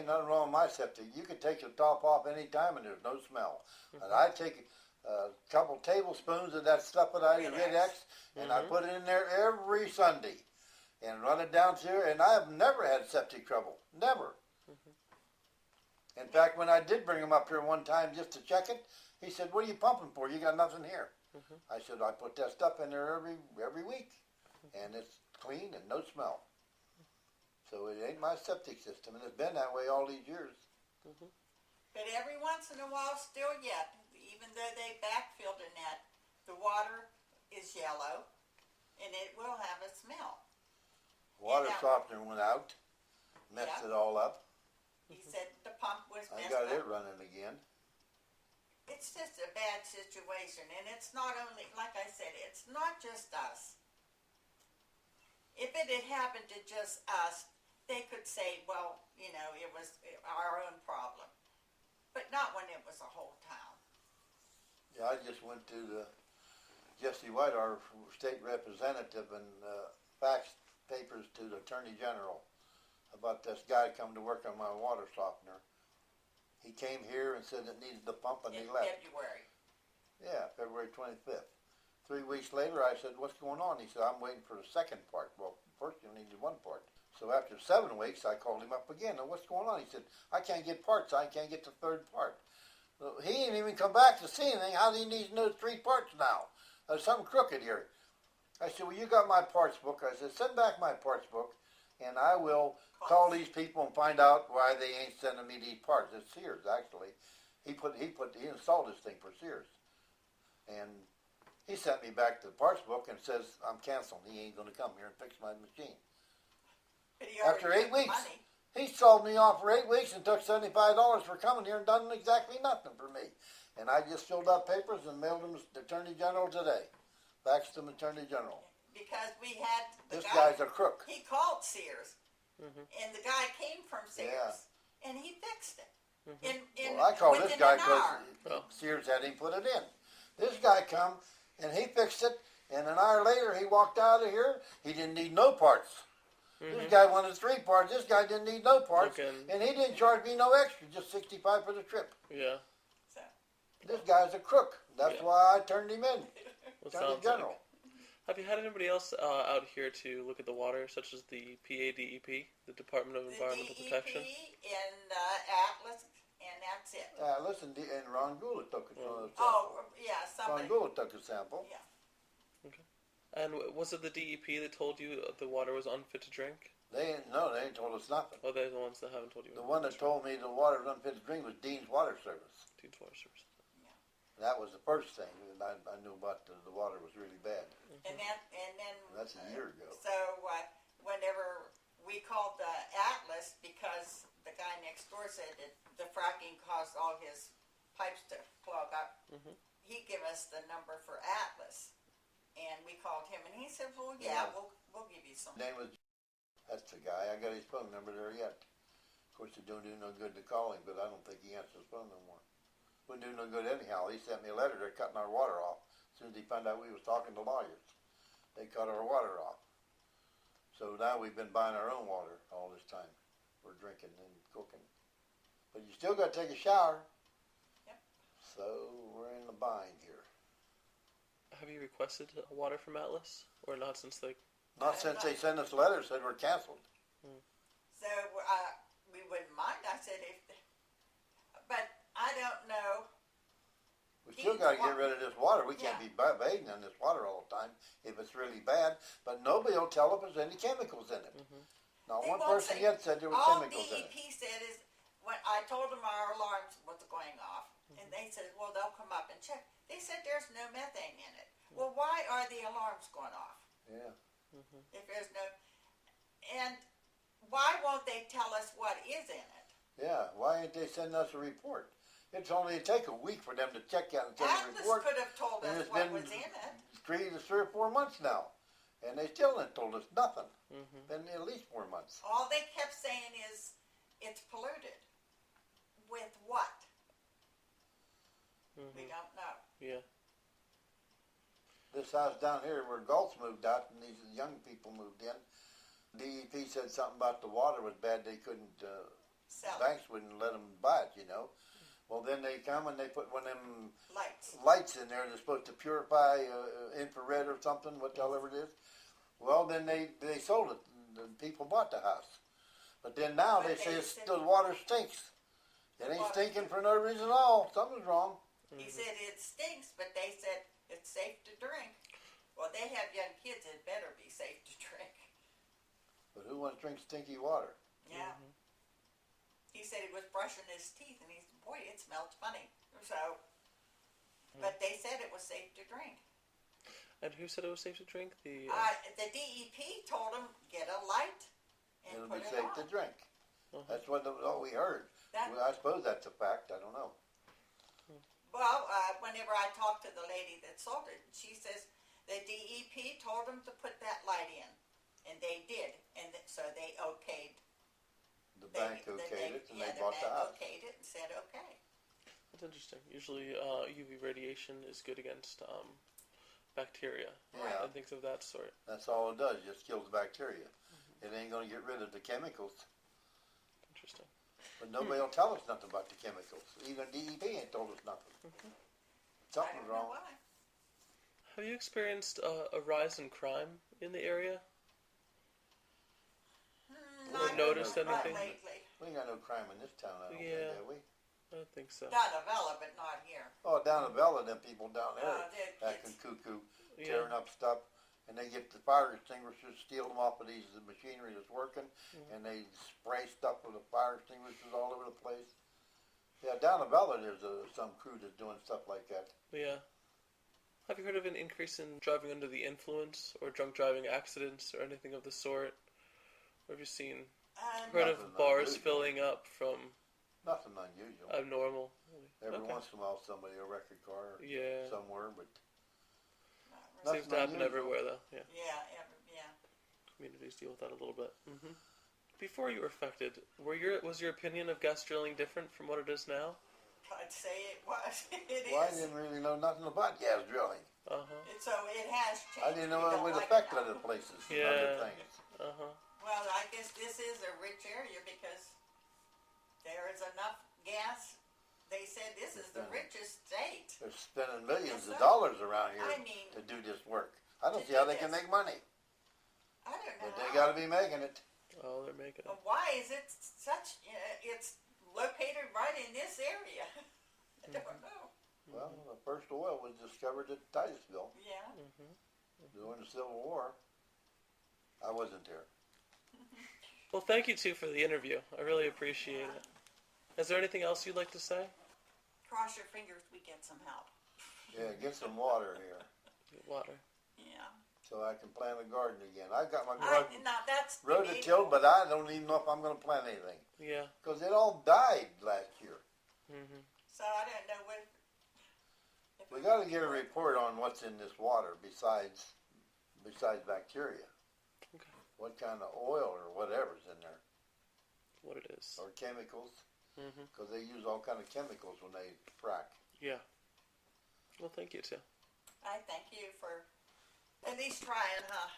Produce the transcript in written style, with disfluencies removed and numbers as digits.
nothing wrong with my septic. You can take the top off any time and there's no smell. And I take a couple tablespoons of that stuff that I Red X, and I put it in there every Sunday and run it down through, and I have never had septic trouble. Never. In fact, when I did bring him up here one time just to check it, he said, "What are you pumping for? You got nothing here." I said, "I put that stuff in there every week, and it's clean and no smell." So it ain't my septic system, and it's been that way all these years. But every once in a while, still yet, even though they backfilled in that, the water is yellow, and it will have a smell. Water softener went out, messed it all up. He said the pump was messed I got up. it running again. It's just a bad situation, and it's not only, like I said, it's not just us. If it had happened to just us, they could say, well, you know, it was our own problem. But not when it was a whole town. Yeah, I just went to the Jesse White, our state representative, and faxed papers to the Attorney General about this guy coming to work on my water softener. He came here and said it needed the pump, and he left. February. Yeah, February 25th. 3 weeks later, I said, "What's going on?" He said, "I'm waiting for the second part." Well, first you needed one part. So after 7 weeks, I called him up again. "And what's going on?" He said, "I can't get parts. I can't get the third part." So he ain't even come back to see anything. How do you need to know 3 parts now? There's something crooked here. I said, "Well, you got my parts book." I said, "Send back my parts book, and I will call these people and find out why they ain't sending me these parts." It's Sears, actually. He installed this thing for Sears, and he sent me back the parts book and says, "I'm canceling. He ain't going to come here and fix my machine." After 8 weeks, he sold me off for 8 weeks and took $75 for coming here and done exactly nothing for me. And I just filled out papers and mailed them to the Attorney General today. Faxed them to Attorney General. Because we had this guy's a crook. He called Sears, and the guy came from Sears, and he fixed it. Well, I called this guy because Sears had him put it in. This guy come and he fixed it, and an hour later he walked out of here. He didn't need no parts. This guy wanted 3 parts. This guy didn't need no parts, and he didn't charge me no extra, just $65 for the trip. Yeah. So. This guy's a crook. That's why I turned him in. Attorney General. Have you had anybody else out here to look at the water, such as the PADEP, the Department of Environmental Protection? The DEP and Atlas, and that's it. Atlas and Ron Gould took a sample. Oh, yeah, somebody. Ron Gould took a sample. Yeah. Okay. And was it the DEP that told you the water was unfit to drink? They ain't told us nothing. Oh, they're the ones that haven't told you. The one that told me the water was unfit to drink was Dean's Water Service. Dean's Water Service. Yeah. That was the first thing that I knew about the water was really bad. And then that's a year ago. So whenever we called the Atlas, because the guy next door said that the fracking caused all his pipes to clog up, he gave us the number for Atlas. And we called him, and he said, "Well, yeah, we'll give you some." His name was. That's the guy. I got his phone number there yet. Of course, it don't do no good to call him, but I don't think he answers his phone no more. Wouldn't do no good anyhow. He sent me a letter. They're cutting our water off. As soon as he found out we was talking to lawyers, they cut our water off. So now we've been buying our own water all this time. We're drinking and cooking, but you still got to take a shower. Yep. So we're in the bind here. Have you requested water from Atlas, or not since they? Not since they sent us letters said we're canceled. So we wouldn't mind. I said but I don't know. We still got to get rid of this water. We can't be bathing in this water all the time if it's really bad. But nobody will tell if there's any chemicals in it. Not one person yet said there were chemicals in it. All DEP said is when I told them our alarms was going off, and they said, "Well, they'll come up and check." They said there's no methane in it. Well, why are the alarms going off? Yeah. If there's no, and why won't they tell us what is in it? Yeah, why ain't they sending us a report? It's only take a week for them to check out and send a report. Atlas could have told us what was in it. Three or 4 months now, and they still ain't told us nothing. Been at least 4 months. All they kept saying is it's polluted. With what? We don't know. Yeah. This house down here where Gulf's moved out and these young people moved in, DEP said something about the water was bad. They couldn't Sell banks wouldn't let them buy it, you know. Well, then they come and they put one of them lights. lights in there that's supposed to purify infrared or something, whatever it is. Well, then they sold it. The people bought the house. But then now But they they say said- the water stinks. It ain't stinking for no reason at all. Something's wrong. He said it stinks, but they said it's safe to drink. Well, they have young kids. It better be safe to drink. But who wants to drink stinky water? Yeah. He said he was brushing his teeth, and he said, "Boy, it smells funny." So, but they said it was safe to drink. And who said it was safe to drink? The The DEP told him get a light and It'll put be it safe on. to drink. Uh-huh. That's what we heard. That- Well, I suppose that's a fact. I don't know. Well, whenever I talked to the lady that sold it, she says the DEP told them to put that light in, and they did, and so they okayed. The bank okayed it, and they bought the bank house. okayed it and said okay. That's interesting. Usually, UV radiation is good against bacteria Yeah. and things of that sort. That's all it does. Just kills bacteria. It ain't going to get rid of the chemicals. Interesting. But nobody will tell us nothing about the chemicals. Even DEP ain't told us nothing. I Something's don't know wrong. why. Have you experienced a rise in crime in the area? Not noticed not anything? lately. We ain't got no crime in this town, I don't Yeah. think, have we? I don't think so. Down in Vella, but not here. Oh, down in Bella, them people down there They're acting kids. cuckoo, Yeah. tearing up stuff, and they get the fire extinguishers, steal them off of these machinery that's working, and they spray stuff with the fire extinguishers all over the place. Yeah, down in Bella, there's some crew that's doing stuff like that. Yeah. Have you heard of an increase in driving under the influence or drunk driving accidents or anything of the sort? Or have you seen, heard Nothing of bars unusual. filling up from Nothing unusual. abnormal? Every Okay. once in a while, somebody will wreck a car Yeah. somewhere, but Not really. Seems to happen unusual. everywhere, though. Yeah. Yeah. Communities deal with that a little bit. Before you were affected, was your opinion of gas drilling different from what it is now? I'd say it was. It well, I is. didn't really know nothing about gas drilling. Uh huh. So it has changed. I didn't know We it don't would like affect now. other places and Yeah. other things. Uh huh. Well, I guess this is a rich area because there is enough gas. They said this is the richest state. They're spending millions Yes, of sir. dollars around here I mean, to do this work. I don't to see how do they can this. make money, I don't know. but they got to be making it. Oh, they're making it. Why is it such? It's located right in this area. I don't know. Well, the first oil was discovered at Titusville Yeah. during the Civil War. I wasn't there. Well, thank you, too, for the interview. I really appreciate it. Is there anything else you'd like to say? Cross your fingers. We get some help. Yeah, get some water here Water. Yeah. so I can plant a garden again. I got my garden Now that's rototilled, but I don't even know if I'm going to plant anything Yeah. because it all died last year. So I don't know what. if We it- got to get a report on what's in this water besides bacteria. Okay. What kind of oil or whatever's in there, What it is. or chemicals, Mm-hmm. because they use all kind of chemicals when they frack. Yeah. Well, thank you, too. I thank you for at least trying, huh?